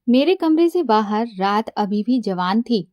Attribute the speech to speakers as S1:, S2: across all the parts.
S1: मेरे कमरे से बाहर रात अभी भी जवान थी।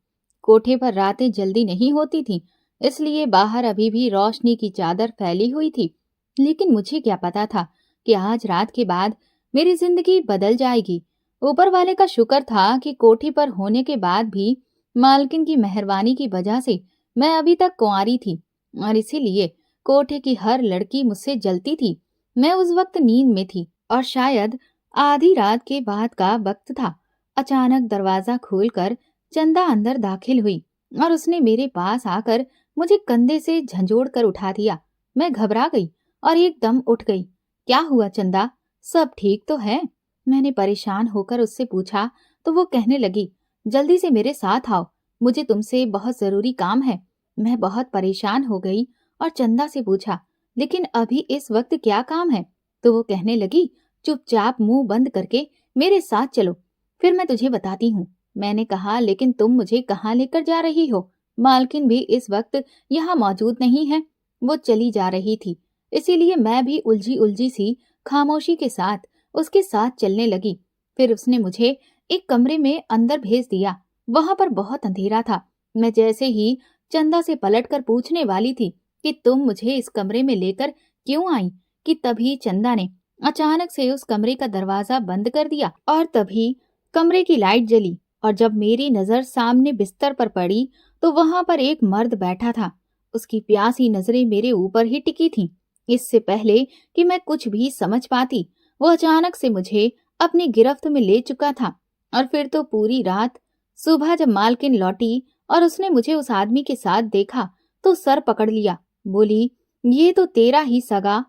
S1: कोठे पर रातें जल्दी नहीं होती थीं, इसलिए बाहर अभी भी रोशनी की चादर फैली हुई थी। लेकिन मुझे क्या पता था कि आज रात के बाद मेरी जिंदगी बदल जाएगी। ऊपर वाले का शुक्र था कि कोठी पर होने के बाद भी मालकिन की मेहरबानी की वजह से मैं अभी तक कुंवारी थी, और इसीलिए कोठे की हर लड़की मुझसे जलती थी। मैं उस वक्त नींद में थी और शायद आधी रात के बाद का वक्त था। अचानक दरवाजा खोलकर चंदा अंदर दाखिल हुई और उसने मेरे पास आकर मुझे कंधे से झंझोड़ कर उठा दिया। मैं घबरा गई और एकदम उठ गई। क्या हुआ चंदा, सब ठीक तो है? मैंने परेशान होकर उससे पूछा तो वो कहने लगी, जल्दी से मेरे साथ आओ, मुझे तुमसे बहुत जरूरी काम है। मैं बहुत परेशान हो गई और चंदा से पूछा, लेकिन अभी इस वक्त क्या काम है? तो वो कहने लगी, चुपचाप मुंह बंद करके मेरे साथ चलो, फिर मैं तुझे बताती हूँ। मैंने कहा, लेकिन तुम मुझे कहाँ लेकर जा रही हो? मालकिन भी इस वक्त यहाँ मौजूद नहीं है, वो चली जा रही थी। इसीलिए मैं भी उलझी उलझी सी खामोशी के साथ उसके साथ चलने लगी। फिर उसने मुझे एक कमरे में अंदर भेज दिया। वहां पर बहुत अंधेरा था। मैं जैसे ही चंदा से पलटकर पूछने वाली थी कि तुम मुझे इस कमरे में लेकर क्यों आई, कि तभी चंदा ने अचानक से उस कमरे का दरवाजा बंद कर दिया और तभी कमरे की लाइट जली। और जब मेरी नजर सामने बिस्तर पर पड़ी तो वहां पर एक मर्द बैठा था। उसकी प्यासी नजरें मेरे ऊपर ही टिकी थीं। इससे पहले कि मैं कुछ भी समझ पाती, वो अचानक से मुझे अपनी गिरफ्त में ले चुका था। और फिर तो पूरी रात, सुबह जब मालकिन लौटी और उसने मुझे उस आदमी के साथ देखा तो सर पकड़ लिया। बोली, ये तो तेरा ही सगा।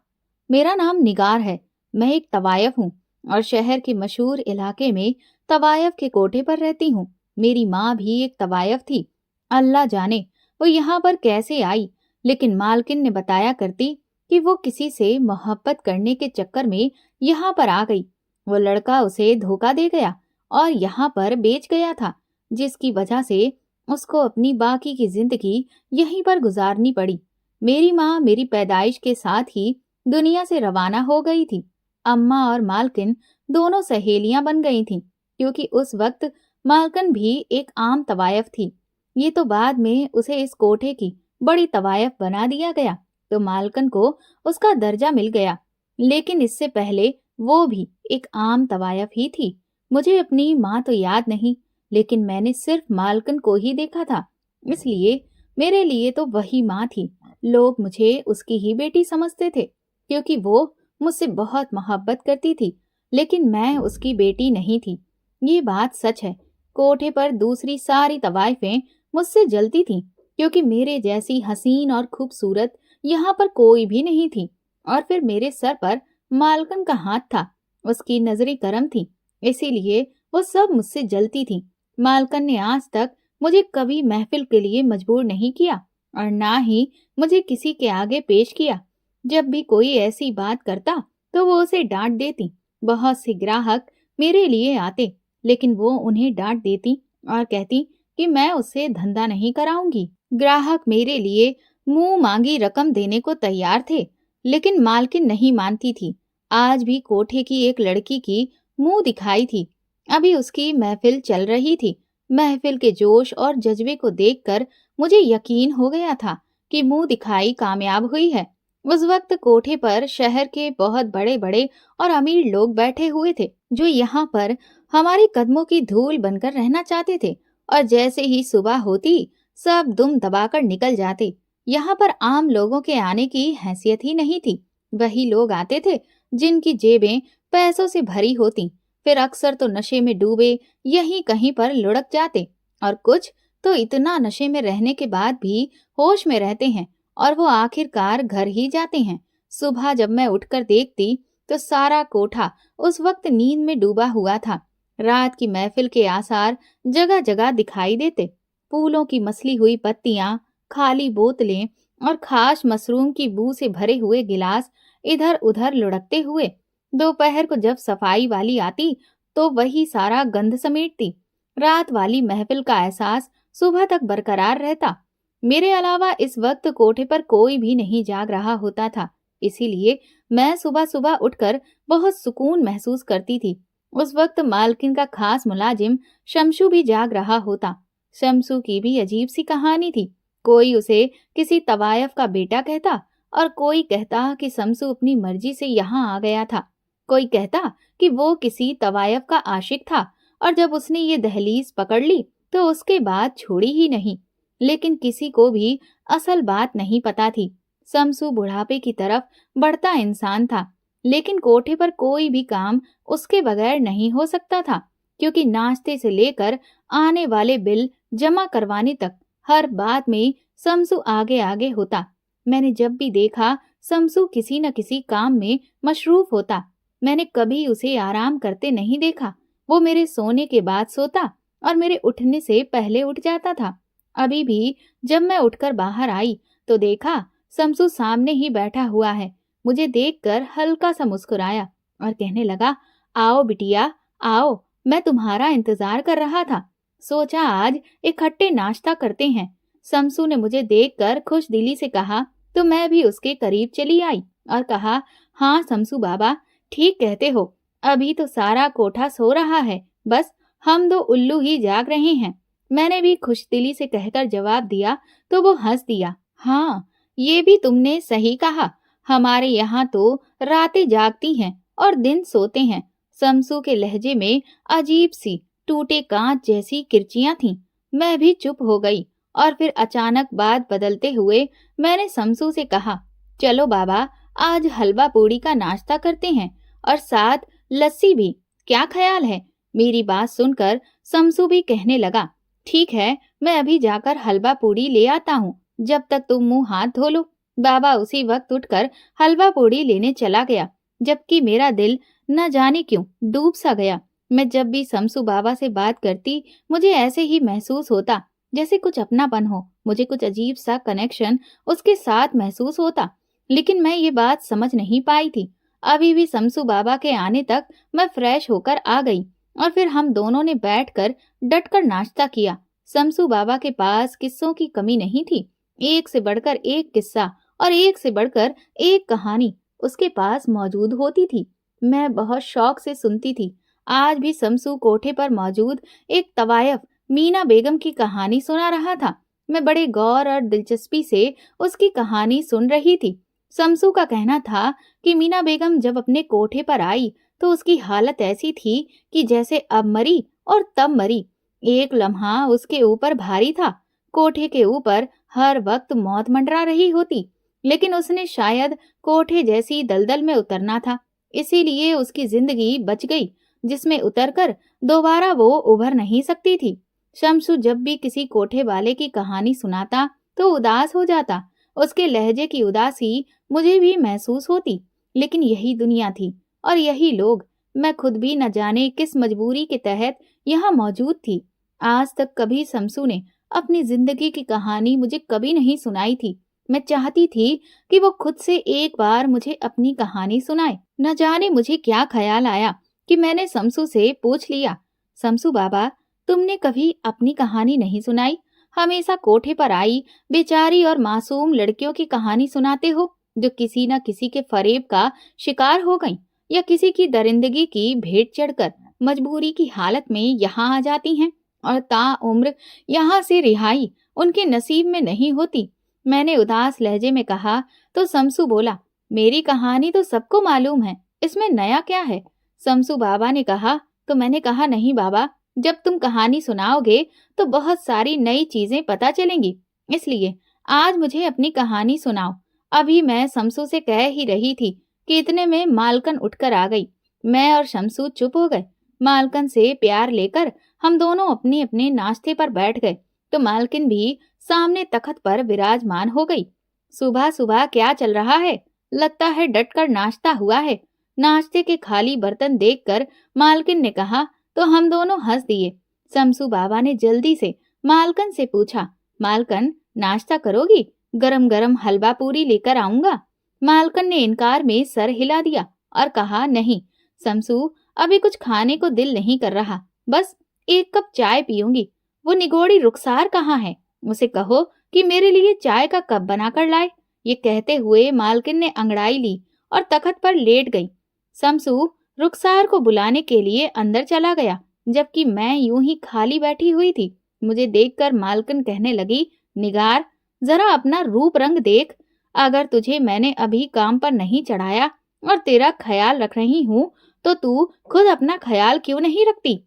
S1: मेरा नाम निगार है, मैं एक तवायफ हूँ और शहर के मशहूर इलाके में तवायफ के कोठे पर रहती हूँ। मेरी माँ भी एक तवायफ थी। अल्लाह जाने वो यहाँ पर कैसे आई, लेकिन मालकिन ने बताया करती कि वो किसी से मोहब्बत करने के चक्कर में यहाँ पर आ गई। वो लड़का उसे धोखा दे गया और यहाँ पर बेच गया था, जिसकी वजह से उसको अपनी बाकी की जिंदगी यहीं पर गुजारनी पड़ी। मेरी माँ मेरी पैदाइश के साथ ही दुनिया से रवाना हो गई थी। अम्मा और मालकिन दोनों सहेलियां बन गई थीं, क्योंकि उस वक्त मालकिन भी एक आम तवायफ थी। ये तो बाद में उसे इस कोठे की बड़ी तवायफ बना दिया गया, तो मालकिन को उसका दर्जा मिल गया। लेकिन इससे पहले वो भी एक आम तवायफ ही थी। मुझे अपनी माँ तो याद नहीं, लेकिन मैंने सिर्फ मालकिन को ही देखा था, इसलिए मेरे लिए तो वही माँ थी। लोग मुझे उसकी ही बेटी समझते थे, क्योंकि वो मुझसे बहुत मोहब्बत करती थी, लेकिन मैं उसकी बेटी नहीं थी। ये बात सच है। कोठे पर दूसरी सारी तवाइफें मुझसे जलती थीं, क्योंकि मेरे जैसी हसीन और खूबसूरत यहाँ पर कोई भी नहीं थी। और फिर मेरे सर पर मालकन का हाथ था, उसकी नजरें करम थी, इसीलिए वो सब मुझसे जलती थी। मालकन ने आज तक मुझे कभी महफिल के लिए मजबूर नहीं किया और ना ही मुझे किसी के आगे पेश किया। जब भी कोई ऐसी बात करता तो वो उसे डांट देती। बहुत से ग्राहक मेरे लिए आते, लेकिन वो उन्हें डांट देती और कहती कि मैं उससे धंधा नहीं कराऊंगी। ग्राहक मेरे लिए मुंह मांगी रकम देने को तैयार थे, लेकिन मालकिन नहीं मानती थी। आज भी कोठे की एक लड़की की मुंह दिखाई थी। अभी उसकी महफिल चल रही थी। महफिल के जोश और जज्बे को देखकर मुझे यकीन हो गया था कि मुंह दिखाई कामयाब हुई है। उस वक्त कोठे पर शहर के बहुत बड़े बड़े और अमीर लोग बैठे हुए थे, जो यहाँ पर हमारे कदमों की धूल बनकर रहना चाहते थे। और जैसे ही सुबह होती, सब दुम दबाकर निकल जाते। यहाँ पर आम लोगों के आने की हैसियत ही नहीं थी। वही लोग आते थे जिनकी जेबें पैसों से भरी होती, फिर अक्सर तो नशे में डूबे यहीं कहीं पर लुढ़क जाते, और कुछ तो इतना नशे में रहने के बाद भी होश में रहते हैं और वो आखिरकार घर ही जाते हैं। सुबह जब मैं उठकर देखती तो सारा कोठा उस वक्त नींद में डूबा हुआ था। रात की महफिल के आसार जगह जगह दिखाई देते। फूलों की मसली हुई पत्तियां, खाली बोतलें और खास मशरूम की बू से भरे हुए गिलास इधर उधर लुढ़कते हुए। दोपहर को जब सफाई वाली आती तो वही सारा गंध समेटती। रात वाली महफिल का एहसास सुबह तक बरकरार रहता। मेरे अलावा इस वक्त कोठे पर कोई भी नहीं जाग रहा होता था, इसीलिए मैं सुबह सुबह उठकर बहुत सुकून महसूस करती थी। उस वक्त मालकिन का खास मुलाजिम शमशू भी जाग रहा होता। शमशू की भी अजीब सी कहानी थी। कोई उसे किसी तवायफ का बेटा कहता और कोई कहता कि शमशू अपनी मर्जी से यहाँ आ गया था। कोई कहता कि वो किसी तवायफ का आशिक था और जब उसने ये दहलीज पकड़ ली तो उसके बाद छोड़ी ही नहीं। लेकिन किसी को भी असल बात नहीं पता थी। शमशू बुढ़ापे की तरफ बढ़ता इंसान था, लेकिन कोठे पर कोई भी काम उसके बगैर नहीं हो सकता था, क्योंकि नाश्ते से लेकर आने वाले बिल जमा करवाने तक हर बात में शमशू आगे आगे होता। मैंने जब भी देखा शमशू किसी न किसी काम में मशरूफ होता। मैंने कभी उसे आराम करते नहीं देखा। वो मेरे सोने के बाद सोता और मेरे उठने से पहले उठ जाता था। अभी भी जब मैं उठकर बाहर आई तो देखा शमशू सामने ही बैठा हुआ है। मुझे देखकर हल्का सा मुस्कुराया और कहने लगा, आओ बिटिया आओ, मैं तुम्हारा इंतजार कर रहा था। सोचा आज इकट्ठे नाश्ता करते हैं। शमशू ने मुझे देखकर खुश दिली से कहा तो मैं भी उसके करीब चली आई और कहा, हाँ शमशू बाबा, ठीक कहते हो, अभी तो सारा कोठा सो रहा है, बस हम दो उल्लू ही जाग रहे हैं। मैंने भी खुश दिली से कहकर जवाब दिया तो वो हंस दिया। हाँ, ये भी तुमने सही कहा, हमारे यहाँ तो रातें जागती हैं और दिन सोते हैं। शमशू के लहजे में अजीब सी टूटे कांच जैसी किरचियां थीं। मैं भी चुप हो गई और फिर अचानक बात बदलते हुए मैंने शमशू से कहा, चलो बाबा, आज हलवा पूड़ी का नाश्ता करते हैं और साथ लस्सी भी, क्या ख्याल है? मेरी बात सुनकर शमशू भी कहने लगा, ठीक है, मैं अभी जाकर हलवा पूड़ी ले आता हूँ, जब तक तुम मुंह हाथ धो लो। बाबा उसी वक्त उठकर हलवा पूड़ी लेने चला गया, जबकि मेरा दिल न जाने क्यों डूब सा गया। मैं जब भी शमशू बाबा से बात करती मुझे ऐसे ही महसूस होता जैसे कुछ अपनापन हो, मुझे कुछ अजीब सा कनेक्शन उसके साथ महसूस होता, लेकिन मैं ये बात समझ नहीं पाई थी। अभी भी शमशू बाबा के आने तक मैं फ्रेश होकर आ गई और फिर हम दोनों ने बैठकर डटकर नाश्ता किया। शमशू बाबा के पास किस्सों की कमी नहीं थी। एक से बढ़कर एक किस्सा और एक से बढ़कर एक कहानी उसके पास मौजूद होती थी। मैं बहुत शौक से सुनती थी। आज भी शमशू कोठे पर मौजूद एक तवायफ मीना बेगम की कहानी सुना रहा था। मैं बड़े गौर और दिलचस्पी से उसकी कहानी सुन रही थी। शमशू का कहना था कि मीना बेगम जब अपने कोठे पर आई तो उसकी हालत ऐसी थी कि जैसे अब मरी और तब मरी। एक लम्हा उसके ऊपर भारी था। कोठे के ऊपर हर वक्त मौत मंडरा रही होती, लेकिन उसने शायद कोठे जैसी दलदल में उतरना था, इसीलिए उसकी जिंदगी बच गई, जिसमें उतरकर दोबारा वो उभर नहीं सकती थी। शमशू जब भी किसी कोठे वाले की कहानी सुनाता तो उदास हो जाता। उसके लहजे की उदासी मुझे भी महसूस होती, लेकिन यही दुनिया थी और यही लोग। मैं खुद भी न जाने किस मजबूरी के तहत यहाँ मौजूद थी। आज तक कभी शमशू ने अपनी जिंदगी की कहानी मुझे कभी नहीं सुनाई थी। मैं चाहती थी कि वो खुद से एक बार मुझे अपनी कहानी सुनाए। न जाने मुझे क्या ख्याल आया कि मैंने शमशू से पूछ लिया, शमशू बाबा, तुमने कभी अपनी कहानी नहीं सुनाई? हमेशा कोठे पर आई बेचारी और मासूम लड़कियों की कहानी सुनाते हो, जो किसी न किसी के फरेब का शिकार हो गईं या किसी की दरिंदगी की भेंट चढ़कर मजबूरी की हालत में यहाँ आ जाती हैं और ताउम्र यहाँ से रिहाई उनके नसीब में नहीं होती। मैंने उदास लहजे में कहा तो शमशू बोला, मेरी कहानी तो सबको मालूम है, इसमें नया क्या है? शमशू बाबा ने कहा तो मैंने कहा, नहीं बाबा, जब तुम कहानी सुनाओगे तो बहुत सारी नई चीजें पता चलेंगी, इसलिए आज मुझे अपनी कहानी सुनाओ। अभी मैं शमशू से कह ही रही थी कि इतने में मालकन उठकर आ गई। मैं और शमशू चुप हो गए। मालकन से प्यार लेकर हम दोनों अपने अपने नाश्ते पर बैठ गए तो मालकिन भी सामने तख्त पर विराजमान हो गई। सुबह सुबह क्या चल रहा है? लगता है डटकर नाश्ता हुआ है। नाश्ते के खाली बर्तन देखकर मालकिन ने कहा तो हम दोनों हंस दिए। शमशू बाबा ने जल्दी से मालकन से पूछा, मालकन, नाश्ता करोगी? गरम गरम हलवा पूरी लेकर आऊंगा। मालकन ने इनकार में सर हिला दिया और कहा, नहीं शमशू, अभी कुछ खाने को दिल नहीं कर रहा, बस एक कप चाय पीऊंगी। वो निगोड़ी रुखसार कहाँ है? उसे कहो कि मेरे लिए चाय का कप बनाकर लाए। ये कहते हुए मालकिन ने अंगड़ाई ली और तख्त पर लेट गई। शमशू, रुखसार को बुलाने के लिए अंदर चला गया, जबकि मैं यूं ही खाली बैठी हुई थी। मुझे देखकर मालकिन कहने लगी, निगार, जरा अपना रूप रंग देख। अगर तुझे मैंने अभी काम पर नहीं चढ़ाया और तेरा ख्याल रख रही हूँ, तो तू खुद अपना ख्याल क्यों नहीं रखती?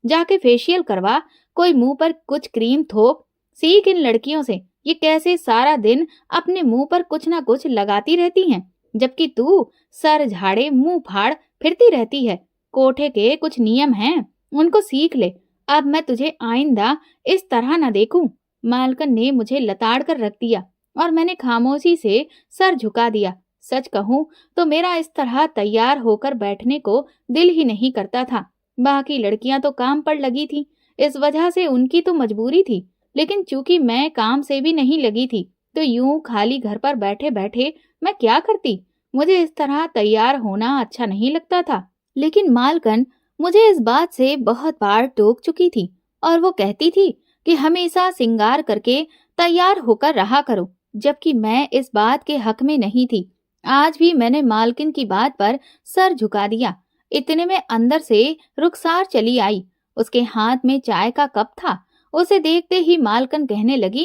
S1: जाके फेशियल करवा, कोई मुंह पर कुछ क्रीम थोप। सीख इन लड़कियों से, ये कैसे सारा दिन अपने मुंह पर कुछ ना कुछ लगाती रहती हैं, जबकि तू सर झाड़े मुंह फाड़ फिरती रहती है। कोठे के कुछ नियम हैं, उनको सीख ले। अब मैं तुझे आइंदा इस तरह न देखूं। मालकन ने मुझे लताड़ कर रख दिया और मैंने खामोशी से सर झुका दिया। सच कहूं तो मेरा इस तरह तैयार होकर बैठने को दिल ही नहीं करता था। बाकी लड़कियां तो काम पर लगी थी, इस वजह से उनकी तो मजबूरी थी, लेकिन चूंकि मैं काम से भी नहीं लगी थी, तो यूं खाली घर पर बैठे बैठे मैं क्या करती? मुझे इस तरह तैयार होना अच्छा नहीं लगता था। लेकिन मालकन मुझे इस बात से बहुत बार टोक चुकी थी और वो कहती थी कि हमेशा सिंगार करके तैयार होकर रहा करो, जबकि मैं इस बात के हक में नहीं थी। आज भी मैंने मालकिन की बात पर सर झुका दिया। इतने में अंदर से रुखसार चली आई। उसके हाथ में चाय का कप था। उसे देखते ही मालकिन कहने लगी,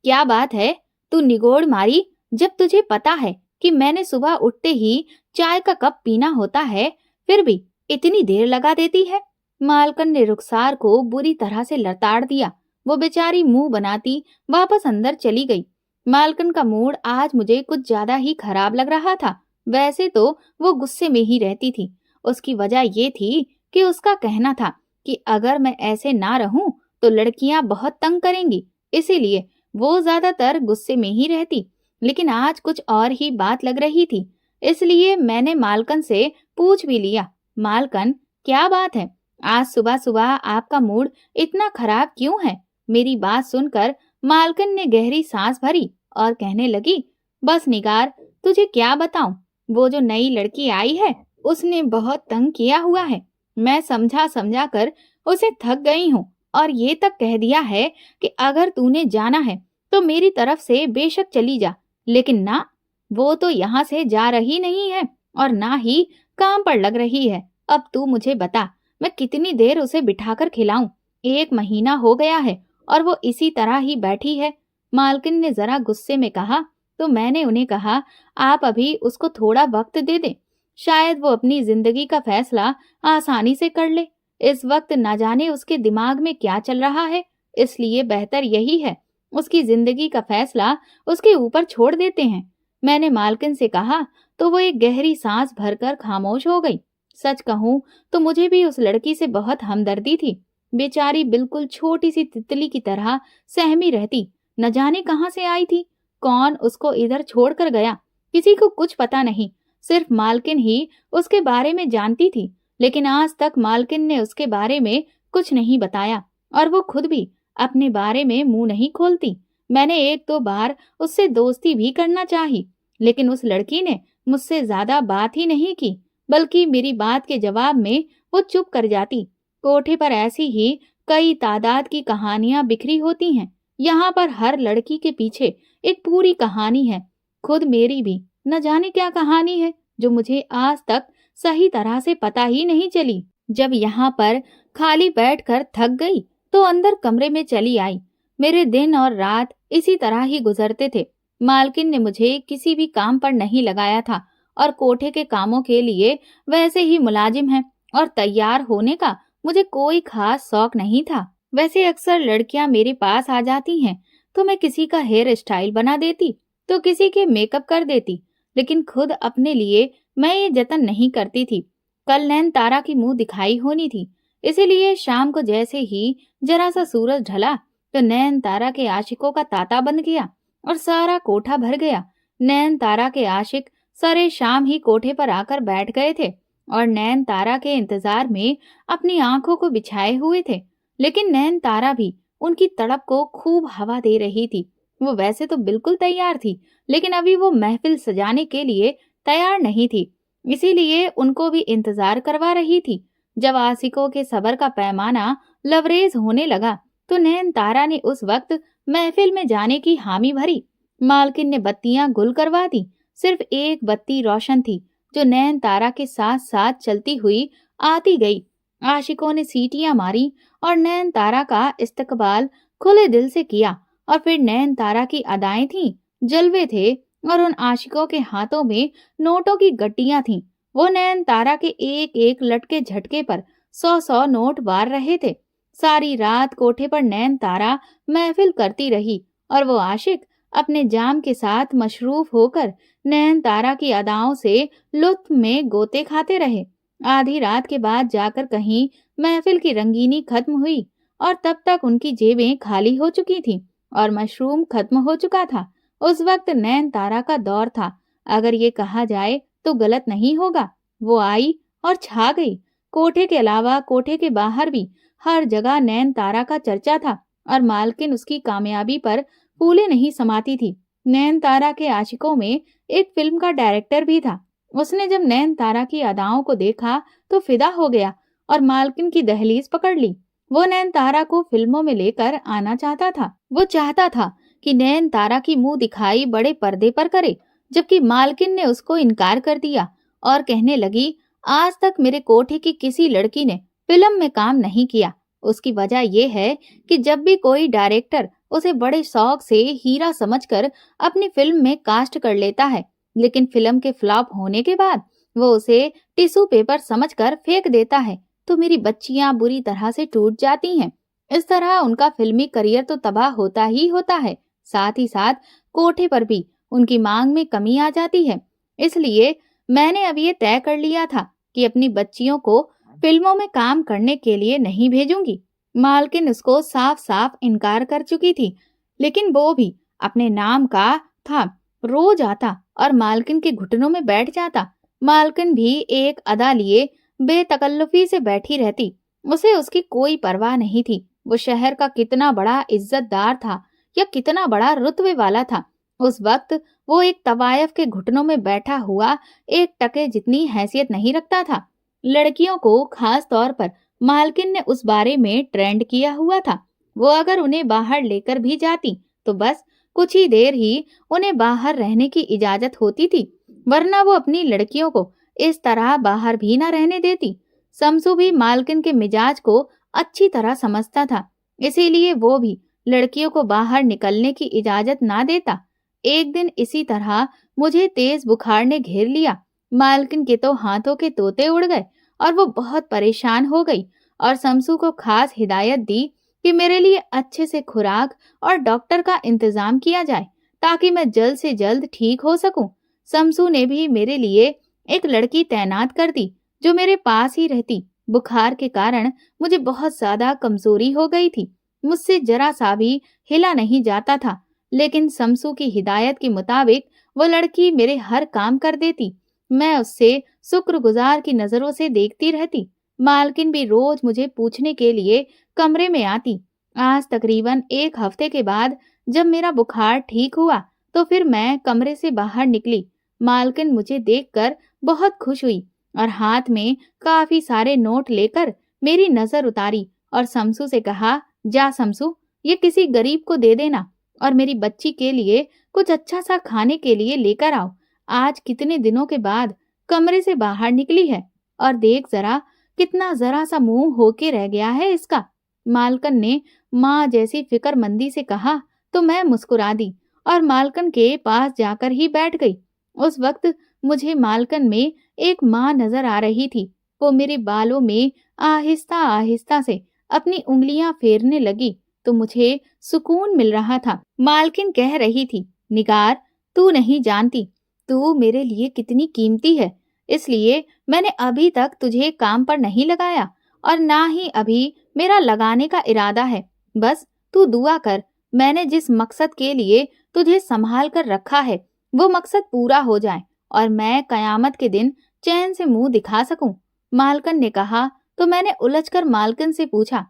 S1: क्या बात है, तू निगोड़ मारी? जब तुझे पता है कि मैंने सुबह उठते ही चाय का कप पीना होता है, फिर भी इतनी देर लगा देती है। मालकिन ने रुखसार को बुरी तरह से लताड़ दिया। वो बेचारी मुंह बनाती वापस अंदर चली गई। मालकिन का मूड आज मुझे कुछ ज्यादा ही खराब लग रहा था। वैसे तो वो गुस्से में ही रहती थी। उसकी वजह ये थी कि उसका कहना था कि अगर मैं ऐसे ना रहूं तो लड़कियां बहुत तंग करेंगी, इसीलिए वो ज्यादातर गुस्से में ही रहती। लेकिन आज कुछ और ही बात लग रही थी, इसलिए मैंने मालकिन से पूछ भी लिया, मालकिन क्या बात है, आज सुबह सुबह आपका मूड इतना खराब क्यों है? मेरी बात सुनकर मालकिन ने गहरी सांस भरी और कहने लगी, बस निगार, तुझे क्या बताऊं, वो जो नई लड़की आई है उसने बहुत तंग किया हुआ है। मैं समझा समझा कर उसे थक गई हूँ और ये तक कह दिया है कि अगर तूने जाना है तो मेरी तरफ से बेशक चली जा, लेकिन ना, वो तो यहाँ से जा रही नहीं है और ना ही काम पर लग रही है। अब तू मुझे बता, मैं कितनी देर उसे बिठाकर खिलाऊं? 1 महीना हो गया है और वो इसी तरह ही बैठी है। मालकिन ने जरा गुस्से में कहा। तो मैंने उन्हें कहा, आप अभी उसको थोड़ा वक्त दे दें, शायद वो अपनी जिंदगी का फैसला आसानी से कर ले। इस वक्त न जाने उसके दिमाग में क्या चल रहा है, इसलिए बेहतर यही है उसकी जिंदगी का फैसला उसके ऊपर छोड़ देते हैं। मैंने मालकिन से कहा तो वो एक गहरी सांस भरकर खामोश हो गई। सच कहूं तो मुझे भी उस लड़की से बहुत हमदर्दी थी। बेचारी बिल्कुल छोटी सी तितली की तरह सहमी रहती, न जाने कहां से आई थी, कौन उसको इधर छोड़कर गया, किसी को कुछ पता नहीं। सिर्फ मालकिन ही उसके बारे में जानती थी, लेकिन आज तक मालकिन ने उसके बारे में कुछ नहीं बताया और वो खुद भी अपने बारे में मुंह नहीं खोलती। मैंने 1-2 बार उससे दोस्ती भी करना चाही, लेकिन उस लड़की ने मुझसे ज्यादा बात ही नहीं की, बल्कि मेरी बात के जवाब में वो चुप कर जाती। कोठे पर ऐसी ही कई तादाद की कहानियां बिखरी होती हैं। यहाँ पर हर लड़की के पीछे एक पूरी कहानी है। खुद मेरी भी न जाने क्या कहानी है, जो मुझे आज तक सही तरह से पता ही नहीं चली। जब यहाँ पर खाली बैठकर थक गई तो अंदर कमरे में चली आई। मेरे दिन और रात इसी तरह ही गुजरते थे। मालकिन ने मुझे किसी भी काम पर नहीं लगाया था और कोठे के कामों के लिए वैसे ही मुलाजिम है और तैयार होने का मुझे कोई खास शौक नहीं था। वैसे अक्सर लड़कियां मेरे पास आ जाती हैं तो मैं किसी का हेयर स्टाइल बना देती तो किसी के मेकअप कर देती, लेकिन खुद अपने लिए मैं ये जतन नहीं करती थी। कल नैन तारा की मुंह दिखाई होनी थी, इसीलिए शाम को जैसे ही जरा सा सूरज ढला तो नैन तारा के आशिकों का तांता बन गया और सारा कोठा भर गया। नैन तारा के आशिक सारे शाम ही कोठे पर आकर बैठ गए थे और नैन तारा के इंतजार में अपनी आंखों को बिछाए हुए थे, लेकिन नैन तारा भी उनकी तड़प को खूब हवा दे रही थी। वो वैसे तो बिल्कुल तैयार थी, लेकिन अभी वो महफिल सजाने के लिए तैयार नहीं थी, इसीलिए उनको भी इंतजार करवा रही थी। जब आशिकों के सब्र का पैमाना लबरेज होने लगा तो नैन तारा ने उस वक्त महफिल में जाने की हामी भरी। मालकिन ने बत्तियां गुल करवा दी। सिर्फ एक बत्ती रोशन थी जो नैन तारा के साथ साथ चलती हुई आती गई। आशिकों ने सीटियां मारी और नैन तारा का इस्तकबाल खुले दिल से किया। और फिर नैन तारा की अदाएं थीं, जलवे थे, और उन आशिकों के हाथों में नोटों की गड्डियां थीं। वो नैन तारा के एक एक लटके झटके पर 100-100 नोट बार रहे थे। सारी रात कोठे पर नैन तारा महफिल करती रही और वो आशिक अपने जाम के साथ मशरूफ होकर नैन तारा की अदाओं से लुत्फ में गोते खाते रहे। आधी रात के बाद जाकर कहीं महफिल की रंगीनी खत्म हुई और तब तक उनकी जेबें खाली हो चुकी थीं और मशरूम खत्म हो चुका था। उस वक्त नैन तारा का दौर था, अगर ये कहा जाए तो गलत नहीं होगा। वो आई और छा गई। कोठे के अलावा कोठे के बाहर भी हर जगह नैन तारा का चर्चा था और मालकिन उसकी कामयाबी पर फूले नहीं समाती थी। नैन तारा के आशिकों में एक फिल्म का डायरेक्टर भी था। उसने जब नैन तारा की अदाओं को देखा तो फिदा हो गया और मालकिन की दहलीज पकड़ ली। वो नैन तारा को फिल्मों में लेकर आना चाहता था। वो चाहता था कि नैन तारा की मुंह दिखाई बड़े पर्दे पर करे, जबकि मालकिन ने उसको इनकार कर दिया और कहने लगी, आज तक मेरे कोठे की किसी लड़की ने फिल्म में काम नहीं किया। उसकी वजह यह है कि जब भी कोई डायरेक्टर उसे बड़े शौक से हीरा समझकर अपनी फिल्म में कास्ट कर लेता है, लेकिन फिल्म के फ्लॉप होने के बाद वो उसे टिश्यू पेपर समझकर फेंक देता है, तो मेरी बच्चियां बुरी तरह से टूट जाती हैं। इस तरह उनका फिल्मी करियर तो तबाह होता ही होता है, साथ ही साथ कोठे पर भी उनकी मांग में कमी आ जाती है। इसलिए मैंने अब ये तय कर लिया था कि अपनी बच्चियों को फिल्मों में काम करने के लिए नहीं भेजूंगी। मालकिन उसको साफ साफ इनकार कर चुकी थी, लेकिन वो भी अपने नाम का था। रोज आता और मालकिन के घुटनों में बैठ जाता। मालकिन भी एक अदा लिए बेतकल्लुफी से बैठी रहती। उसे उसकी कोई परवाह नहीं थी। वो शहर का कितना बड़ा इज्जतदार था या कितना बड़ा रुतबे वाला था, उस वक्त वो एक तवायफ के घुटनों में बैठा हुआ एक टके जितनी हैसियत नहीं रखता था। लड़कियों को खास तौर पर मालकिन ने उस बारे में ट्रेंड किया हुआ था। वो अगर उन्हें बाहर लेकर भी जाती तो बस कुछ ही देर ही उन्हें बाहर रहने की इजाजत होती थी, वरना वो अपनी लड़कियों को इस तरह बाहर भी ना रहने देती। शमसू भी मालकिन के मिजाज को अच्छी तरह समझता था, इसीलिए वो भी लड़कियों को बाहर निकलने की इजाजत ना देता। एक दिन इसी तरह मुझे तेज बुखार ने घेर लिया। मालकिन के तो हाथों के तोते उड़ गए और वो बहुत परेशान हो गई और शमसू को खास हिदायत दी कि मेरे लिए अच्छे से खुराक और डॉक्टर का इंतजाम किया जाए ताकि मैं जल्द से जल्द ठीक हो सकूं। शमसू ने भी मेरे लिए एक लड़की तैनात कर दी जो मेरे पास ही रहती। बुखार के कारण मुझे बहुत ज्यादा कमजोरी हो गई थी, मुझसे जरा सा भी हिला नहीं जाता था, लेकिन शमसू की हिदायत के मुताबिक वो लड़की मेरे हर काम कर देती। मैं उससे शुक्रगुजार की नजरों से देखती रहती। मालकिन भी रोज मुझे पूछने के लिए कमरे में आती। आज तकरीबन एक हफ्ते के बाद जब मेरा बुखार ठीक हुआ तो फिर मैं कमरे से बाहर निकली। मालकिन मुझे देखकर बहुत खुश हुई और हाथ में काफी सारे नोट लेकर मेरी नजर उतारी और शमसू से कहा, जा शमसू, ये किसी गरीब को दे देना और मेरी बच्ची के लिए कुछ अच्छा सा खाने के लिए लेकर आओ। आज कितने दिनों के बाद कमरे से बाहर निकली है और देख जरा कितना जरा सा मुंह होके रह गया है इसका। मालकन ने माँ जैसी फिक्रमंदी से कहा तो मैं मुस्कुरा दी और मालकन के पास जाकर ही बैठ गई। उस वक्त मुझे मालकन में एक माँ नजर आ रही थी। वो मेरे बालों में आहिस्ता आहिस्ता से अपनी उंगलियां फेरने लगी तो मुझे सुकून मिल रहा था। मालकिन कह रही थी, निगार, तू नहीं जानती तू मेरे लिए कितनी कीमती है, इसलिए मैंने अभी तक तुझे काम पर नहीं लगाया और ना ही अभी मेरा लगाने का इरादा है। बस तू दुआ कर मैंने जिस मकसद के लिए तुझे संभाल कर रखा है वो मकसद पूरा हो जाए और मैं कयामत के दिन चैन से मुंह दिखा सकूं। मालकन ने कहा तो मैंने उलझकर मालकन से पूछा,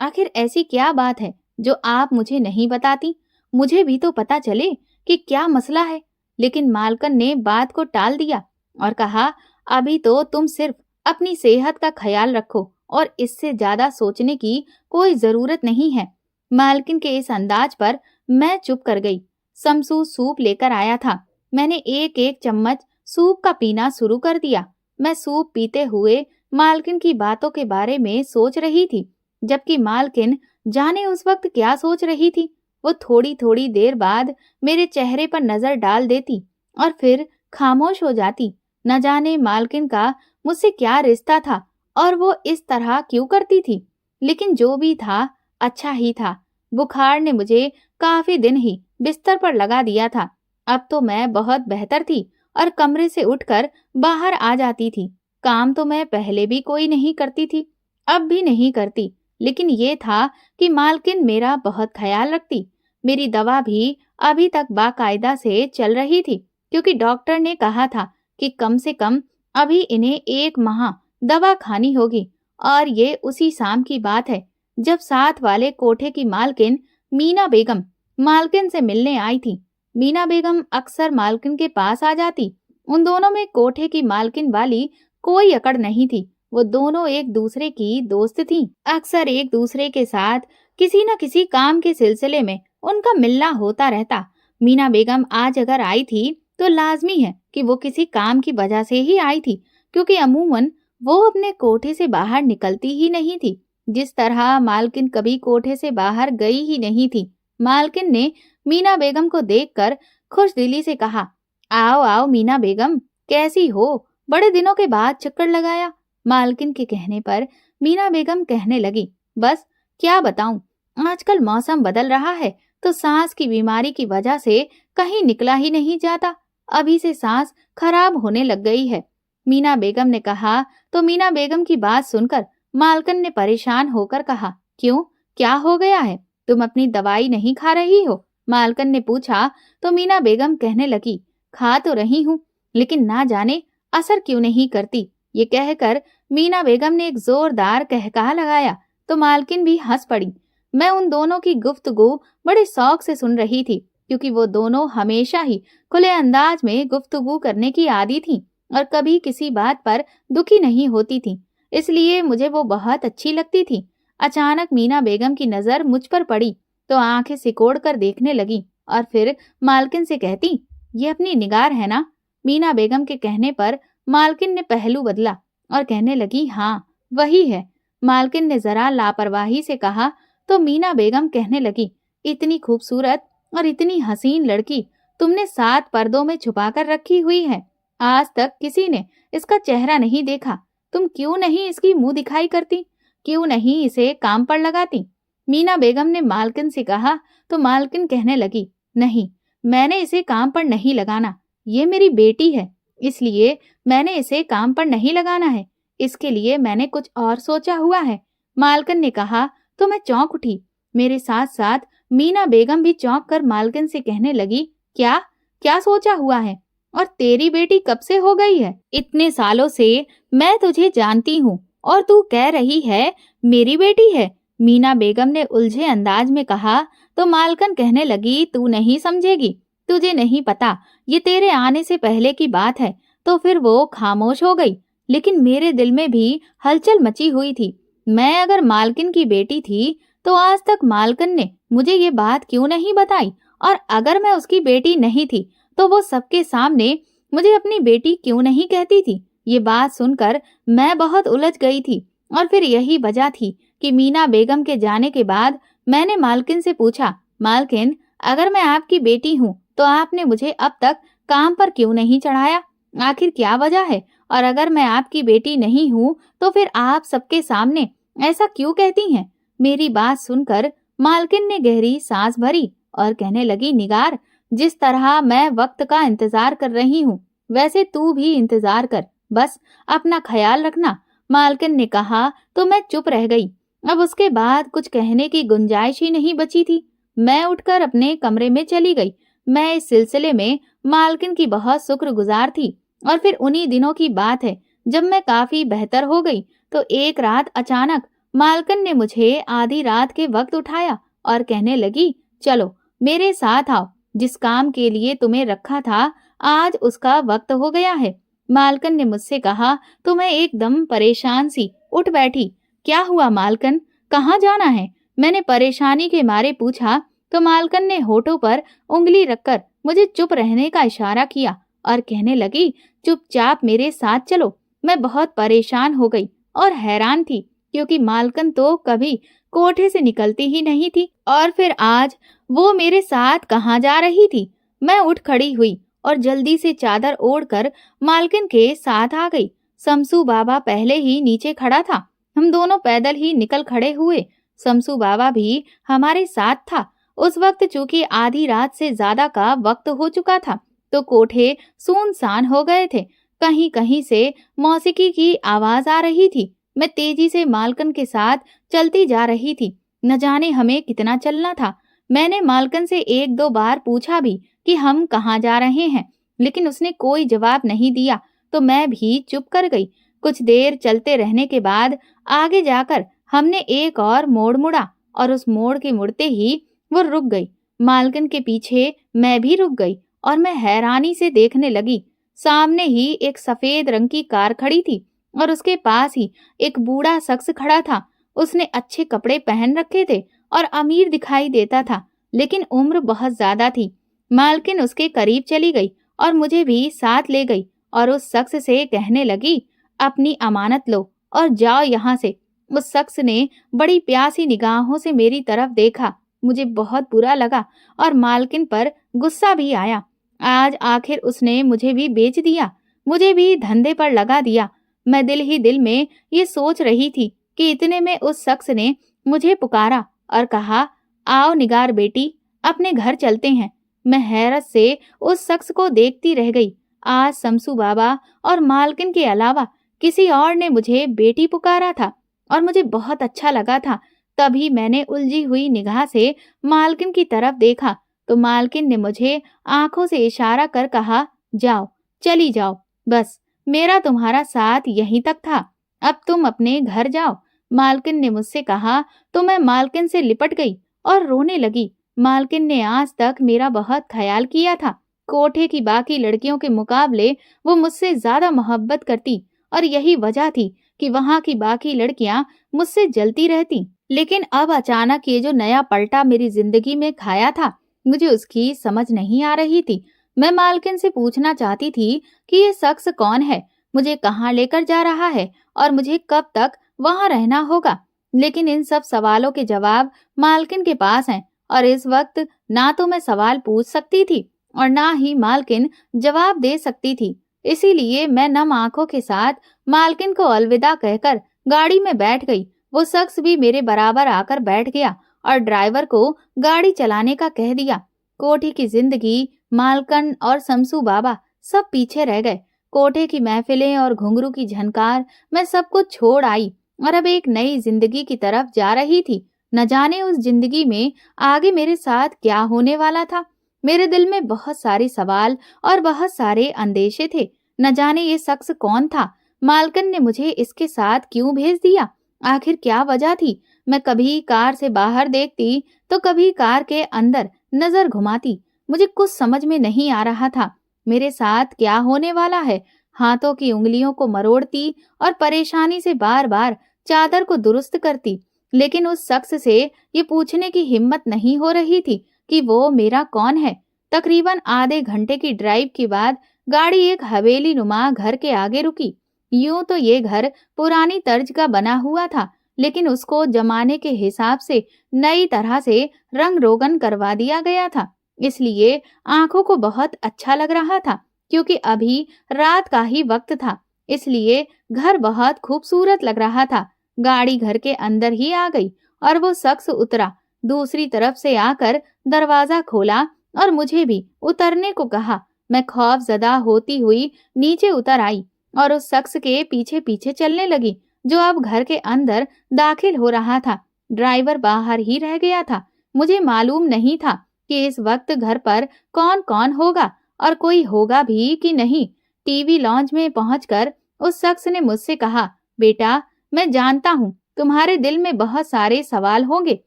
S1: आखिर ऐसी क्या बात है जो आप मुझे नहीं बताती? मुझे भी तो पता चले कि क्या मसला है। लेकिन मालकन ने बात को टाल दिया और कहा, अभी तो तुम सिर्फ अपनी सेहत का ख्याल रखो और इससे ज्यादा सोचने की कोई जरूरत नहीं है। मालकिन के इस अंदाज पर मैं चुप कर गई। शमसू सूप लेकर आया था। मैंने एक एक चम्मच सूप का पीना शुरू कर दिया। मैं सूप पीते हुए मालकिन की बातों के बारे में सोच रही थी, जबकि मालकिन जाने उस वक्त क्या सोच रही थी। वो थोड़ी थोड़ी देर बाद मेरे चेहरे पर नजर डाल देती और फिर खामोश हो जाती। न जाने मालकिन का मुझसे क्या रिश्ता था और वो इस तरह क्यों करती थी, लेकिन जो भी था अच्छा ही था। बुखार ने मुझे काफी दिन ही बिस्तर पर लगा दिया था। अब तो मैं बहुत बेहतर थी और कमरे से उठकर बाहर आ जाती थी। काम तो मैं पहले भी कोई नहीं करती थी, अब भी नहीं करती, लेकिन ये था कि मालकिन मेरा बहुत ख्याल रखती। मेरी दवा भी अभी तक बाकायदा से चल रही थी, क्योंकि डॉक्टर ने कहा था कि कम से कम अभी इन्हें 1 माह दवा खानी होगी। और ये उसी शाम की बात है जब साथ वाले कोठे की मालकिन मीना बेगम मालकिन से मिलने आई थी। मीना बेगम अक्सर मालकिन के पास आ जाती। उन दोनों में कोठे की मालकिन वाली कोई अकड़ नहीं थी। वो दोनों एक दूसरे की दोस्त थीं। अक्सर एक दूसरे के साथ किसी न किसी काम के सिलसिले में उनका मिलना होता रहता। मीना बेगम आज अगर आई थी तो लाजमी है कि वो किसी काम की वजह से ही आई थी, क्योंकि अमूमन वो अपने कोठे से बाहर निकलती ही नहीं थी। जिस तरह मालकिन कभी कोठे से बाहर गई ही नहीं थी। मालकिन ने मीना बेगम को देखकर खुश दिली से कहा, आओ आओ मीना बेगम, कैसी हो, बड़े दिनों के बाद चक्कर लगाया। मालकिन के कहने पर मीना बेगम कहने लगी, बस क्या बताऊं, आजकल मौसम बदल रहा है तो सांस की बीमारी की वजह से कहीं निकला ही नहीं जाता। अभी से सांस खराब होने लग गई है। मीना बेगम ने कहा तो मीना बेगम की बात सुनकर मालकिन ने परेशान होकर कहा, क्यों, क्या हो गया है, तुम अपनी दवाई नहीं खा रही हो? मालकिन ने पूछा तो मीना बेगम कहने लगी, खा तो रही हूँ, लेकिन ना जाने असर क्यों नहीं करती। ये कहकर मीना बेगम ने एक जोरदार कहकहा लगाया तो मालकिन भी हंस पड़ी। मैं उन दोनों की गुफ्तगू बड़े शौक से सुन रही थी, क्योंकि वो दोनों हमेशा ही खुले अंदाज में गुफ्तगू करने की आदी थी और कभी किसी बात पर दुखी नहीं होती थी, इसलिए मुझे वो बहुत अच्छी लगती थी। अचानक मीना बेगम की नजर मुझ पर पड़ी तो आंखें सिकोड़ कर देखने लगी और फिर मालकिन से कहती, ये अपनी निगार है ना? मीना बेगम के कहने पर मालकिन ने पहलू बदला और कहने लगी, हाँ वही है। मालकिन ने जरा लापरवाही से कहा तो मीना बेगम कहने लगी, इतनी खूबसूरत और इतनी हसीन लड़की तुमने 7 पर्दों में छुपा कर रखी हुई है। आज तक किसी ने इसका चेहरा नहीं देखा। तुम क्यों नहीं इसकी मुंह दिखाई करती, क्यों नहीं इसे काम पर लगाती? मीना बेगम ने मालकिन से कहा तो मालकिन कहने लगी, नहीं, मैंने इसे काम पर नहीं लगाना, ये मेरी बेटी है, इसलिए मैंने इसे काम पर नहीं लगाना है। इसके लिए मैंने कुछ और सोचा हुआ है। मालकिन ने कहा तो मैं चौंक उठी। मेरे साथ साथ मीना बेगम भी चौंक कर मालकिन से कहने लगी, क्या क्या सोचा हुआ है, और तेरी बेटी कब से हो गई है? इतने सालों से मैं तुझे जानती हूँ और तू कह रही है मेरी बेटी है। मीना बेगम ने उलझे अंदाज में कहा तो मालकिन कहने लगी, तू नहीं समझेगी, तुझे नहीं पता, ये तेरे आने से पहले की बात है। तो फिर वो खामोश हो गई, लेकिन मेरे दिल में भी हलचल मची हुई थी। मैं अगर मालकिन की बेटी थी तो आज तक मालकिन ने मुझे ये बात क्यों नहीं बताई, और अगर मैं उसकी बेटी नहीं थी तो वो सबके सामने मुझे अपनी बेटी क्यों नहीं कहती थी। ये बात सुनकर मैं बहुत उलझ गई थी और फिर यही वजह थी कि मीना बेगम के जाने के बाद मैंने मालकिन से पूछा, मालकिन अगर मैं आपकी बेटी हूँ तो आपने मुझे अब तक काम पर क्यों नहीं चढ़ाया, आखिर क्या वजह है? और अगर मैं आपकी बेटी नहीं हूँ तो फिर आप सबके सामने ऐसा क्यों कहती हैं? मेरी बात सुनकर मालकिन ने गहरी सांस भरी और कहने लगी, निगार, जिस तरह मैं वक्त का इंतजार कर रही हूँ वैसे तू भी इंतजार कर, बस अपना ख्याल रखना। मालकिन ने कहा तो मैं चुप रह गई। अब उसके बाद कुछ कहने की गुंजाइश ही नहीं बची थी। मैं उठकर अपने कमरे में चली गई। मैं इस सिलसिले में मालकिन की बहुत शुक्रगुजार थी। और फिर उन्हीं दिनों की बात है जब मैं काफी बेहतर हो गई तो एक रात अचानक मालकिन ने मुझे आधी रात के वक्त उठाया और कहने लगी, चलो मेरे साथ आओ, जिस काम के लिए तुम्हें रखा था आज उसका वक्त हो गया है। मालकिन ने मुझसे कहा तो मैं एकदम परेशान सी उठ बैठी। क्या हुआ मालकिन, कहाँ जाना है? मैंने परेशानी के मारे पूछा तो मालकिन ने होठों पर उंगली रखकर मुझे चुप रहने का इशारा किया और कहने लगी, चुपचाप मेरे साथ चलो। मैं बहुत परेशान हो गई और हैरान थी, क्योंकि मालकिन तो कभी कोठे से निकलती ही नहीं थी, और फिर आज वो मेरे साथ कहाँ जा रही थी। मैं उठ खड़ी हुई और जल्दी से चादर ओढ़कर मालकिन के साथ आ गई। शमसू बाबा पहले ही नीचे खड़ा था। हम दोनों पैदल ही निकल खड़े हुए। शमसू बाबा भी हमारे साथ था। उस वक्त चूंकि आधी रात से ज्यादा का वक्त हो चुका था, तो कोठे सुनसान हो गए थे। कहीं कहीं से मौसीकी की आवाज आ रही थी। मैं तेजी से मालकिन के साथ चलती जा रही थी। न जाने हमें कितना चलना था। मैंने मालकिन से एक दो बार पूछा भी कि हम कहाँ जा रहे हैं, लेकिन उसने कोई जवाब नहीं दिया, तो मैं भी चुप कर गई। कुछ देर चलते रहने के बाद आगे जाकर हमने एक और मोड़ मुड़ा, और उस मोड़ के मुड़ते ही वो रुक गई। मालकिन के पीछे मैं भी रुक गई और मैं हैरानी से देखने लगी। सामने ही एक सफेद रंग की कार खड़ी थी और उसके पास ही एक बूढ़ा शख्स खड़ा था। उसने अच्छे कपड़े पहन रखे थे और अमीर दिखाई देता था, लेकिन उम्र बहुत ज्यादा थी। मालकिन उसके करीब चली गई और मुझे भी साथ ले गई और उस शख्स से कहने लगी, अपनी अमानत लो और जाओ यहाँ से। उस शख्स ने बड़ी प्यासी निगाहों से मेरी तरफ देखा। मुझे बहुत बुरा लगा और मालकिन पर गुस्सा भी आया। आज आखिर उसने मुझे भी बेच दिया, मुझे भी धंधे पर लगा दिया। मैं दिल ही दिल में ये सोच रही थी कि इतने में उस शख्स ने मुझे पुकारा और कहा, आओ निगार बेटी, अपने घर चलते हैं। मैं हैरत से उस शख्स को देखती रह गई। आज शमसू बाबा और मालकिन के अलावा किसी और ने मुझे बेटी पुकारा था और मुझे बहुत अच्छा लगा था। तभी मैंने उलझी हुई निगाह से मालकिन की तरफ देखा, तो मालकिन ने मुझे आंखों से इशारा कर कहा, जाओ, चली जाओ, बस मेरा तुम्हारा साथ यहीं तक था, अब तुम अपने घर जाओ। मालकिन ने मुझसे कहा तो मैं मालकिन से लिपट गई और रोने लगी। मालकिन ने आज तक मेरा बहुत ख्याल किया था। कोठे की बाकी लड़कियों के मुकाबले वो मुझसे ज्यादा मोहब्बत करती, और यही वजह थी कि वहाँ की बाकी लड़कियां मुझसे जलती रहती। लेकिन अब अचानक ये जो नया पलटा मेरी जिंदगी में खाया था, मुझे उसकी समझ नहीं आ रही थी। मैं मालकिन से पूछना चाहती थी कि ये शख्स कौन है, मुझे कहाँ लेकर जा रहा है और मुझे कब तक वहाँ रहना होगा। लेकिन इन सब सवालों के जवाब मालकिन के पास हैं, और इस वक्त ना तो मैं सवाल पूछ सकती थी और ना ही मालकिन जवाब दे सकती थी। इसीलिए मैं नम आंखों के साथ मालकिन को अलविदा कहकर गाड़ी में बैठ गई। वो शख्स भी मेरे बराबर आकर बैठ गया और ड्राइवर को गाड़ी चलाने का कह दिया। कोठे की जिंदगी, मालकिन और शमसू बाबा सब पीछे रह गए। कोठे की महफिलें और घुंघरू की झनकार, मैं सब कुछ छोड़ आई और अब एक नई जिंदगी की तरफ जा रही थी। न जाने उस जिंदगी में आगे मेरे साथ क्या होने वाला था। मेरे दिल में बहुत सारे सवाल और बहुत सारे अंदेशे थे। न जाने ये शख्स कौन था, मालकिन ने मुझे इसके साथ क्यों भेज दिया, आखिर क्या वजह थी। मैं कभी कार से बाहर देखती तो कभी कार के अंदर नजर घुमाती। मुझे कुछ समझ में नहीं आ रहा था मेरे साथ क्या होने वाला है। हाथों की उंगलियों को मरोड़ती और परेशानी से बार बार चादर को दुरुस्त करती, लेकिन उस शख्स से ये पूछने की हिम्मत नहीं हो रही थी कि वो मेरा कौन है। तकरीबन आधे घंटे की ड्राइव के बाद गाड़ी एक हवेली नुमा घर के आगे रुकी। यूं तो ये घर पुरानी तर्ज का बना हुआ था, लेकिन उसको जमाने के हिसाब से नई तरह से रंग रोगन करवा दिया गया था। इसलिए आंखों को बहुत अच्छा लग रहा था, क्योंकि अभी रात का ही वक्त था, इसलिए घर बहुत खूबसूरत लग रहा था। गाड़ी घर के अंदर ही आ गई और वो शख्स उतरा। दूसरी तरफ से आकर दरवाजा खोला और मुझे भी उतरने को कहा। मैं खौफजदा होती हुई नीचे उतर आई और उस शख्स के पीछे पीछे चलने लगी, जो अब घर के अंदर दाखिल हो रहा था। ड्राइवर बाहर ही रह गया था। मुझे मालूम नहीं था कि इस वक्त घर पर कौन कौन होगा और कोई होगा भी कि नहीं। टीवी लॉन्ज में पहुंचकर उस शख्स ने मुझसे कहा, बेटा, मैं जानता हूँ तुम्हारे दिल में बहुत सारे सवाल होंगे,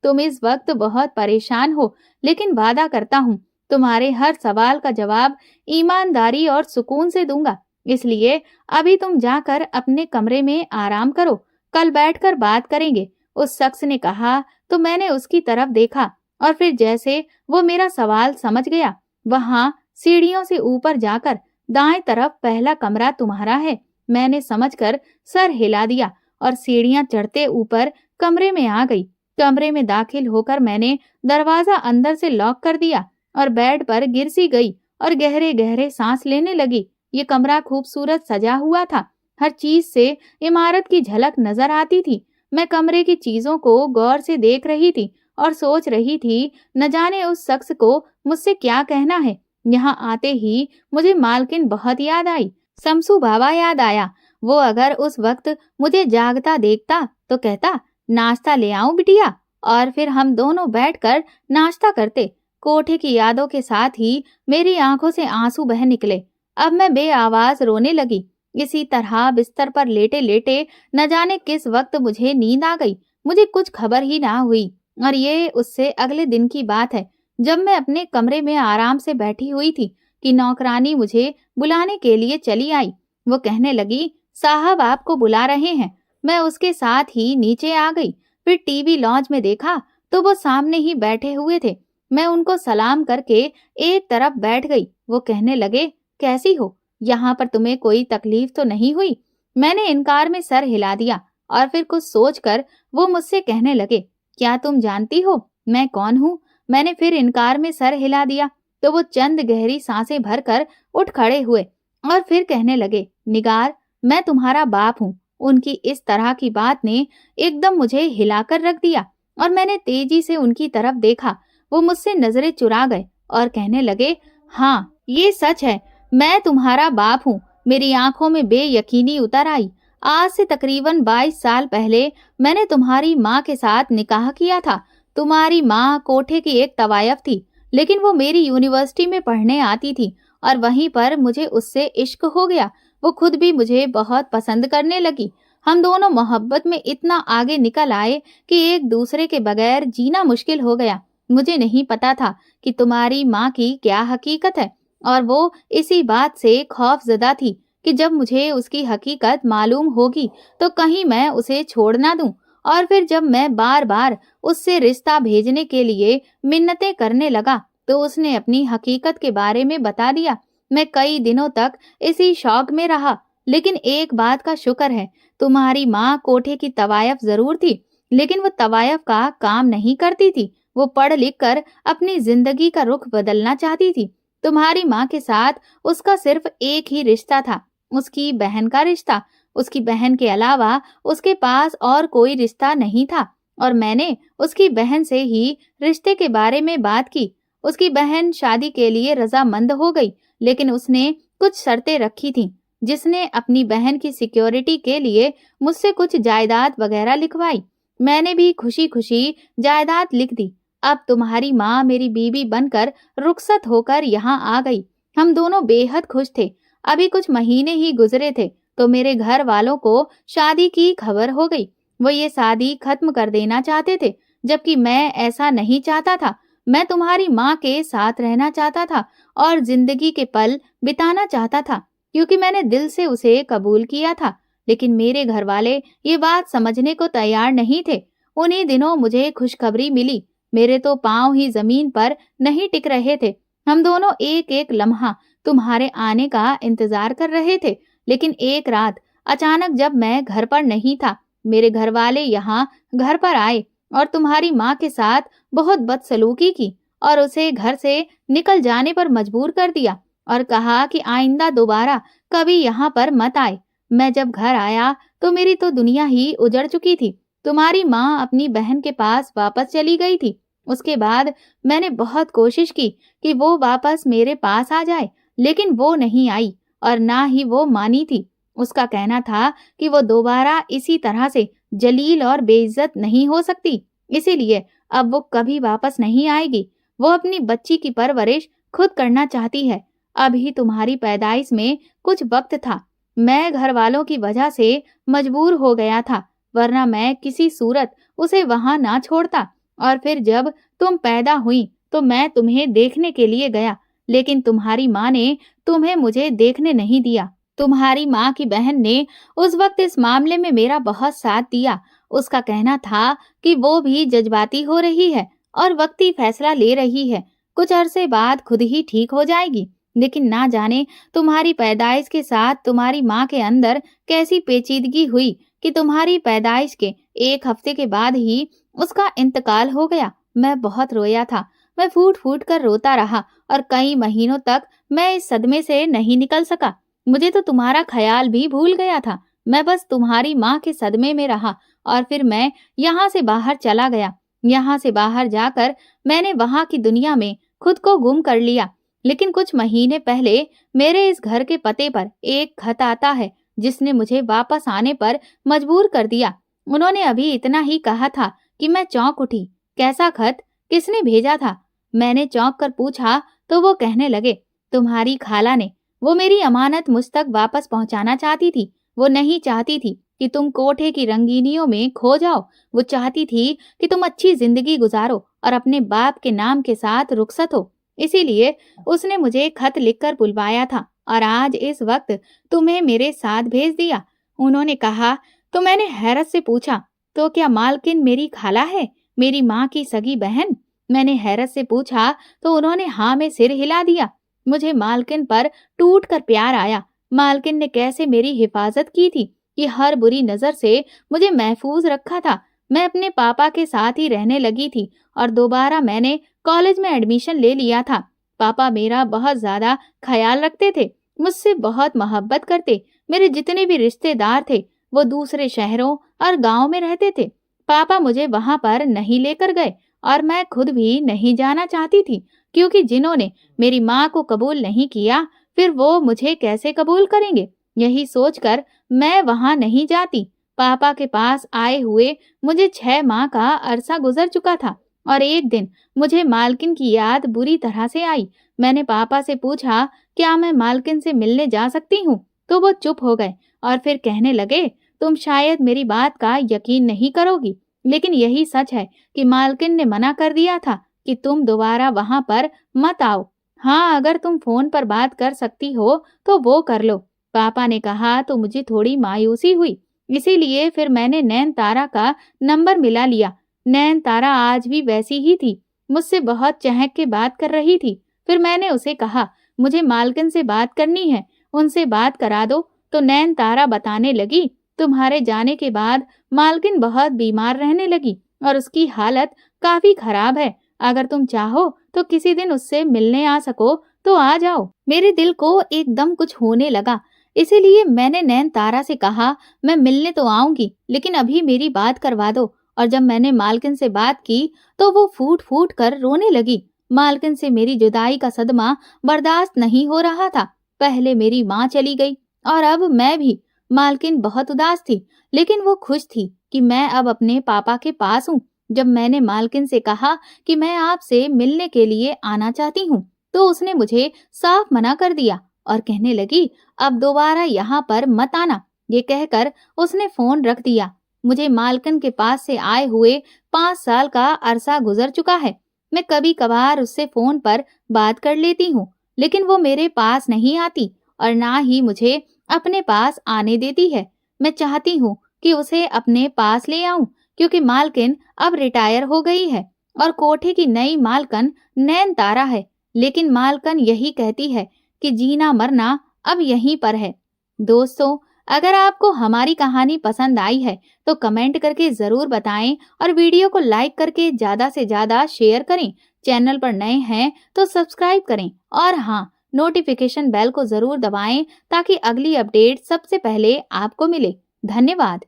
S1: तुम इस वक्त बहुत परेशान हो, लेकिन वादा करता हूँ तुम्हारे हर सवाल का जवाब ईमानदारी और सुकून से दूंगा। इसलिए अभी तुम जाकर अपने कमरे में आराम करो, कल बैठकर बात करेंगे। उस शख्स ने कहा तो मैंने उसकी तरफ देखा और फिर जैसे वो मेरा सवाल समझ गया, वहां सीढ़ियों से ऊपर जाकर दाएं तरफ पहला कमरा तुम्हारा है। मैंने समझकर सर हिला दिया और सीढ़ियां चढ़ते ऊपर कमरे में आ गई। कमरे में दाखिल होकर मैंने दरवाजा अंदर से लॉक कर दिया और बेड पर गिर सी गई और गहरे गहरे सांस लेने लगी। ये कमरा खूबसूरत सजा हुआ था। हर चीज से इमारत की झलक नजर आती थी। मैं कमरे की चीजों को गौर से देख रही थी और सोच रही थी, न जाने उस शख्स को मुझसे क्या कहना है। यहाँ आते ही मुझे मालकिन बहुत याद आई। शमसू बाबा याद आया। वो अगर उस वक्त मुझे जागता देखता तो कहता, नाश्ता ले आऊं बिटिया, और फिर हम दोनों बैठकर नाश्ता करते। कोठे की यादों के साथ ही मेरी आंखों से आंसू बह निकले। अब मैं बेआवाज रोने लगी। इसी तरह बिस्तर पर लेटे लेटे न जाने किस वक्त मुझे नींद आ गई। मुझे कुछ खबर ही ना हुई। और ये उससे अगले दिन की बात है, जब मैं अपने कमरे में आराम से बैठी हुई थी कि नौकरानी मुझे बुलाने के लिए चली आई। वो कहने लगी, साहब आपको बुला रहे हैं। मैं उसके साथ ही नीचे आ गई। फिर टीवी लॉन्च में देखा तो वो सामने ही बैठे हुए थे। मैं उनको सलाम करके एक तरफ बैठ गई। वो कहने लगे, कैसी हो? यहाँ पर तुम्हें कोई तकलीफ तो नहीं हुई? मैंने इनकार में सर हिला दिया और फिर कुछ सोचकर वो मुझसे कहने लगे, क्या तुम जानती हो मैं कौन हूँ? मैंने फिर इनकार में सर हिला दिया तो वो चंद गहरी सांसें भरकर उठ खड़े हुए और फिर कहने लगे, निगार, मैं तुम्हारा बाप हूँ। उनकी इस तरह की बात ने एकदम मुझे हिलाकर रख दिया और मैंने तेजी से उनकी तरफ देखा। वो मुझसे नजरें चुरा गए और कहने लगे, हाँ ये सच है, मैं तुम्हारा बाप हूँ। मेरी आंखों में बेयकीनी उतर आई। आज से तकरीबन 22 साल पहले मैंने तुम्हारी माँ के साथ निकाह किया था। तुम्हारी माँ कोठे की एक तवायफ थी, लेकिन वो मेरी यूनिवर्सिटी में पढ़ने आती थी और वहीं पर मुझे उससे इश्क हो गया। वो खुद भी मुझे बहुत पसंद करने लगी। हम दोनों मोहब्बत में इतना आगे निकल आए कि एक दूसरे के बगैर जीना मुश्किल हो गया। मुझे नहीं पता था कि तुम्हारी माँ की क्या हकीकत है, और वो इसी बात से खौफजदा थी कि जब मुझे उसकी हकीकत मालूम होगी तो कहीं मैं उसे छोड़ ना दूं। और फिर जब मैं बार बार उससे रिश्ता भेजने के लिए मिन्नतें करने लगा तो उसने अपनी हकीकत के बारे में बता दिया। मैं कई दिनों तक इसी शौक में रहा, लेकिन एक बात का शुक्र है, तुम्हारी माँ कोठे की तवायफ जरूर थी, लेकिन वो तवायफ का काम नहीं करती थी। वो पढ़ लिख कर अपनी जिंदगी का रुख बदलना चाहती थी। तुम्हारी माँ के साथ उसका सिर्फ एक ही रिश्ता था, उसकी बहन का रिश्ता। उसकी बहन के अलावा उसके पास और कोई रिश्ता नहीं था और मैंने उसकी बहन से ही रिश्ते के बारे में बात की। उसकी बहन शादी के लिए रजामंद हो गई, लेकिन उसने कुछ शर्तें रखी थीं, जिसने अपनी बहन की सिक्योरिटी के लिए मुझसे कुछ जायदाद वगैरह लिखवाई। मैंने भी खुशी खुशी जायदाद लिख दी। अब तुम्हारी माँ मेरी बीवी बनकर रुखसत होकर यहाँ आ गई। हम दोनों बेहद खुश थे। अभी कुछ महीने ही गुजरे थे तो मेरे घर वालों को शादी की खबर हो गई। वो ये शादी खत्म कर देना चाहते थे, जबकि मैं ऐसा नहीं चाहता था। मैं तुम्हारी माँ के साथ रहना चाहता था और जिंदगी के पल बिताना चाहता था, क्योंकि मैंने दिल से उसे कबूल किया था। लेकिन मेरे घर वाले ये बात समझने को तैयार नहीं थे। उन्हीं दिनों मुझे खुशखबरी मिली। मेरे तो पांव ही जमीन पर नहीं टिक रहे थे। हम दोनों एक एक लम्हा तुम्हारे आने का इंतजार कर रहे थे। लेकिन एक रात अचानक जब मैं घर पर नहीं था, मेरे घर वाले यहाँ घर पर आए और तुम्हारी माँ के साथ बहुत बदसलूकी की और उसे घर से निकल जाने पर मजबूर कर दिया और कहा कि आइंदा दोबारा कभी यहाँ पर मत आए। मैं जब घर आया तो मेरी तो दुनिया ही उजड़ चुकी थी। तुम्हारी माँ अपनी बहन के पास वापस चली गई थी। उसके बाद मैंने बहुत कोशिश की कि वो वापस मेरे पास आ जाए, लेकिन वो नहीं आई और ना ही वो मानी थी। उसका कहना था कि वो दोबारा इसी तरह से जलील और बेइज्जत नहीं हो सकती, इसीलिए अब वो कभी वापस नहीं आएगी। वो अपनी बच्ची की परवरिश खुद करना चाहती है। अभी तुम्हारी पैदाइश में कुछ वक्त था। मैं घर वालों की वजह से मजबूर हो गया था, वरना मैं किसी सूरत उसे वहां ना छोड़ता। और फिर जब तुम पैदा हुई तो मैं तुम्हें देखने के लिए गया, लेकिन तुम्हारी माँ ने तुम्हें मुझे देखने नहीं दिया। तुम्हारी माँ की बहन ने उस वक्त इस मामले में मेरा बहुत साथ दिया। उसका कहना था कि वो भी जज्बाती हो रही है और वक्ती फैसला ले रही है, कुछ अरसे बाद खुद ही ठीक हो जाएगी। लेकिन ना जाने तुम्हारी पैदाइश के साथ तुम्हारी माँ के अंदर कैसी पेचीदगी हुई कि तुम्हारी पैदाइश के 1 हफ्ते के बाद ही उसका इंतकाल हो गया। मैं बहुत रोया था। मैं फूट फूट कर रोता रहा और कई महीनों तक मैं इस सदमे से नहीं निकल सका। मुझे तो तुम्हारा ख्याल भी भूल गया था। मैं बस तुम्हारी माँ के सदमे में रहा और फिर मैं यहाँ से बाहर चला गया। यहाँ से बाहर जाकर मैंने वहाँ की दुनिया में खुद को गुम कर लिया। लेकिन कुछ महीने पहले मेरे इस घर के पते पर एक खत आता है जिसने मुझे वापस आने पर मजबूर कर दिया। उन्होंने अभी इतना ही कहा था कि मैं चौंक उठी। कैसा खत? किसने भेजा था? मैंने चौंक कर पूछा तो वो कहने लगे, तुम्हारी खाला ने। वो मेरी अमानत मुझ तक वापस पहुंचाना चाहती थी। वो नहीं चाहती थी कि तुम कोठे की रंगीनियों में खो जाओ। वो चाहती थी कि तुम अच्छी जिंदगी गुजारो और अपने बाप के नाम के साथ रुखसत हो। इसीलिए उसने मुझे खत लिखकर बुलवाया था और आज इस वक्त तुम्हें मेरे साथ भेज दिया। उन्होंने कहा तो मैंने हैरत से पूछा, तो क्या मालकिन मेरी खाला है, मेरी माँ की सगी बहन? मैंने हैरत से पूछा तो उन्होंने हाँ में सिर हिला दिया। मुझे मालकिन पर टूट कर प्यार आया। मालकिन ने कैसे मेरी हिफाजत की थी कि हर बुरी नजर से मुझे महफूज रखा था। मैं अपने पापा के साथ ही रहने लगी थी और दोबारा मैंने कॉलेज में एडमिशन ले लिया था। पापा मेरा बहुत ज्यादा ख्याल रखते थे, मुझसे बहुत मोहब्बत करते। मेरे जितने भी रिश्तेदार थे वो दूसरे शहरों और गांव में रहते थे। पापा मुझे वहां पर नहीं लेकर गए और मैं खुद भी नहीं जाना चाहती थी, क्योंकि जिन्होंने मेरी माँ को कबूल नहीं किया फिर वो मुझे कैसे कबूल करेंगे। यही सोचकर मैं वहां नहीं जाती। पापा के पास आए हुए मुझे 6 माह का अरसा गुजर चुका था और एक दिन मुझे मालकिन की याद बुरी तरह से आई। मैंने पापा से पूछा, क्या मैं मालकिन से मिलने जा सकती हूँ? तो वो चुप हो गए और फिर कहने लगे, तुम शायद मेरी बात का यकीन नहीं करोगी, लेकिन यही सच है कि मालकिन ने मना कर दिया था कि तुम दोबारा वहां पर मत आओ। हाँ, अगर तुम फोन पर बात कर सकती हो तो वो कर लो। पापा ने कहा तो मुझे थोड़ी मायूसी हुई। इसीलिए फिर मैंने नैन तारा का नंबर मिला लिया। नैन तारा आज भी वैसी ही थी, मुझसे बहुत चहक के बात कर रही थी। फिर मैंने उसे कहा, मुझे मालकिन से बात करनी है, उनसे बात करा दो। तो नैन तारा बताने लगी, तुम्हारे जाने के बाद मालकिन बहुत बीमार रहने लगी और उसकी हालत काफी खराब है। अगर तुम चाहो तो किसी दिन उससे मिलने आ सको तो आ जाओ। मेरे दिल को एकदम कुछ होने लगा। इसीलिए मैंने नैन तारा से कहा, मैं मिलने तो आऊंगी, लेकिन अभी मेरी बात करवा दो। और जब मैंने मालकिन से बात की तो वो फूट फूट कर रोने लगी। मालकिन से मेरी जुदाई का सदमा बर्दाश्त नहीं हो रहा था। पहले मेरी माँ चली गई और अब मैं भी। मालकिन बहुत उदास थी, लेकिन वो खुश थी कि मैं अब अपने पापा के पास हूँ। जब मैंने मालकिन से कहा कि मैं आपसे मिलने के लिए आना चाहती हूँ, तो उसने मुझे साफ मना कर दिया और कहने लगी, अब दोबारा यहाँ पर मत आना। ये कहकर उसने फोन रख दिया। मुझे मालकिन के पास से आए हुए 5 साल का अरसा गुजर चुका है। मैं कभी कभार उससे फोन पर बात कर लेती हूँ, लेकिन वो मेरे पास नहीं आती और ना ही मुझे अपने पास आने देती है। मैं चाहती हूँ कि उसे अपने पास ले आऊं, क्योंकि मालकिन अब रिटायर हो गई है और कोठे की नई मालकिन नैन तारा है। लेकिन मालकिन यही कहती है कि जीना मरना अब यहीं पर है। दोस्तों, अगर आपको हमारी कहानी पसंद आई है तो कमेंट करके जरूर बताएं और वीडियो को लाइक करके ज्यादा से ज्यादा शेयर करें। चैनल पर नए हैं तो सब्सक्राइब करें और हाँ, नोटिफिकेशन बेल को जरूर दबाएं ताकि अगली अपडेट सबसे पहले आपको मिले। धन्यवाद।